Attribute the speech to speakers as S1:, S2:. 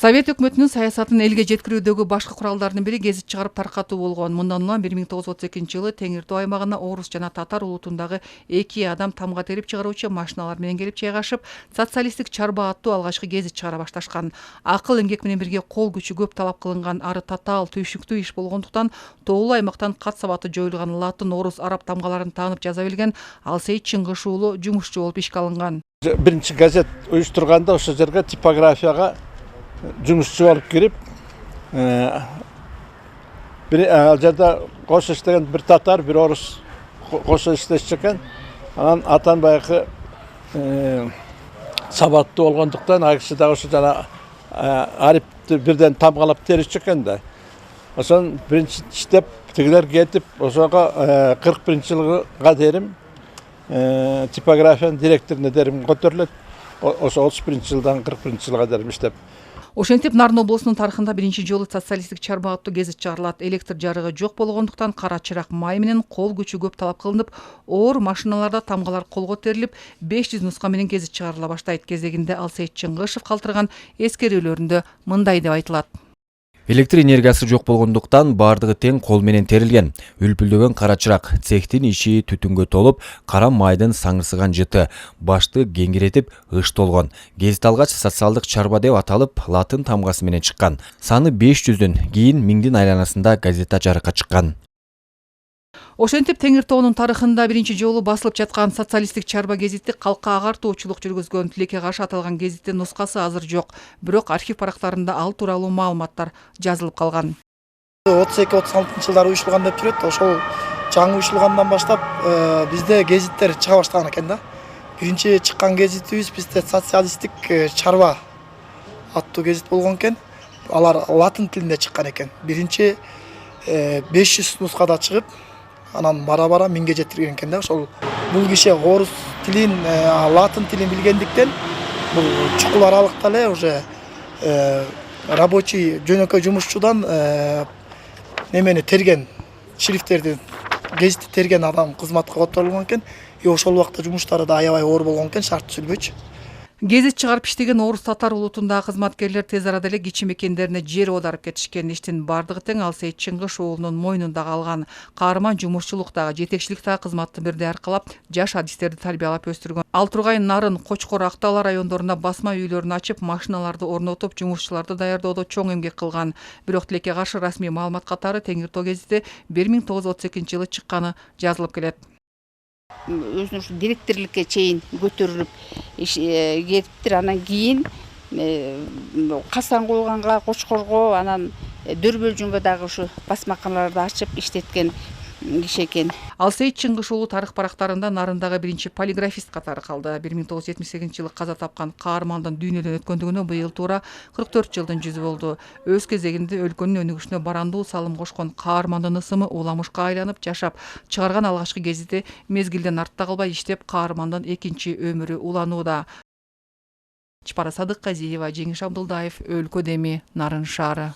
S1: Совет өкмөтүнүн саясатын элге жеткирүүдөгү башкы куралдардын бири гезит чыгарып таркатуу болгон. Мындан улам 1932-жылы Теңир Тоо аймагына орус жана татар улутундагы 2 адам тамга терип чыгаруучу машиналар менен келип жайгашып, социалисттик чарба аттуу алгачкы гезит чыгара башташкан. Акыл эмгек менен бирге кол күчү көп талап кылынган ары татаал түйшүктүү иш болгондуктан тоолуу аймактан кат сабаты жоюлган латын, орус, араб тамгаларын таанып жаза билген Алсейит Чыңгыш уулу жумушчу болуп ишке алынган.
S2: Биринчи газет уюштурганда ошол жерге типографияга жумушчу болуп кирип, ал жерде кошо иштеген бир татар, бир орус кошо иштешчү экен. Анан атан баягы сабаттуу болгондуктан ал киши дагы ошо жана арипти бирден тамгалап теричү экен да. Ошон биринчи иштеп, тигилер кетип, ошого 41-жылга дерим типографиянын директоруна дерим көтөрүлөт. Ошо 31-жылдан 41-жылга дерим иштеп.
S1: Ошентип Нарын облусунун тарыхында биринчи жолу социалисттик чарба аттуу гезит чыгарылат. Электр жарыгы жок болгондуктан кара чырак май менен кол күчү көп талап кылынып, оор машиналарда тамгалар колго терилип, 500 нуска менен гезит чыгарыла баштайт. Кезегинде Алсейит Чыңгышев калтырган эскерүүлөрүндө мындай деп айтылат.
S3: Электр энергиясы жок болгондуктан бардыгы тең кол менен терилген. Үлпүлдөгөн кара чырак, цехтин иши түтүнгө толуп, кара майдын саңырсыган жыты, башты кеңиретип ыш толгон. Гезит алгач социалдык чарба деп аталып, латын тамгасы менен чыккан. Саны 500дөн, кийин 1000дин айланасында газета жарыкка чыккан.
S1: Ошентип Теңир Тоонун тарыхында биринчи жолу басылып жаткан социалисттик чарба гезити калкка агартуучулук жүргүзгөн. Тилекке каршы аталган гезиттин нускасы азыр жок, бирок архив барактарында ал тууралуу маалыматтар жазылып калган.
S4: 32-36 жылдары уюшулган деп жүрөт. Ошол жаңы уюшулгандан баштап бизде гезиттер чыга баштаган экен да. Биринчи чыккан гезитибиз бизде социалисттик чарба аттуу гезит болгон экен. Алар латын тилинде чыккан экен. Биринчи 500 нускада чыгып, анан бара-бара 1000ге жетирген экен да. Ошол бул киши орус тилин, латын тилин билгендиктен бул чукул аралыкта эле уже рабочий жөнөкөй жумушчудан немени терген, шрифттерди, гезитти терген адам кызматка которулган экен. Ошол убакта жумуштары да аябай оор болгон экен, шарт түзүлбөчү.
S1: Гезит чыгарып иштеген орус татар улутундагы кызматкерлер тез арада эле кичи мекендерине жер оодарып кетишкен. Иштин бардыгы тең Алсейит Чыңгыш уулунун мойнунда калган. Каарман жумушчулуктагы, жетекчиликтагы кызматты бирдей аркалап, жаш адистерди тарбиялап өстүргөн. Ал тургай Нарын, Кочкор, Актала райондоруна басма үйлөрүн ачып, машиналарды орнотуп, жумушчуларды даярдоодо чоң эмгек кылган. Бирок тилекке каршы расмий маалымат катары Теңир Тоо гезити 1932-жылы чыкканы жазылып келет.
S5: Өзүнүн ушу директорлукка чейин көтөрүлүп кетиптир. Анан кийин Касан койганга, Кочкорго, анан Дөрбөлжүнгө дагы ушу басмаканаларды ачып иштеткен киши экен.
S1: Алсейит Чыңгыш уулу тарых барактарында Нарындагы биринчи полиграфист катары калды. 1978-жылы каза тапкан каармандын дүйнөдөн өткөндүгүнө быйыл туура 44 жылдын жүзү болду. Өз кезегинде өлкөнүн өнүгүшүнө барандуу салым кошкон каармандын ысымы уламышка айланып жашап, чыгарган алгачкы гезити мезгилден артта калбай иштеп, каармандын экинчи өмүрү уланууда. Чапара Садыкказиева, Жеңиш Абдылдаев, Өлкө Деми, Нарын шаары.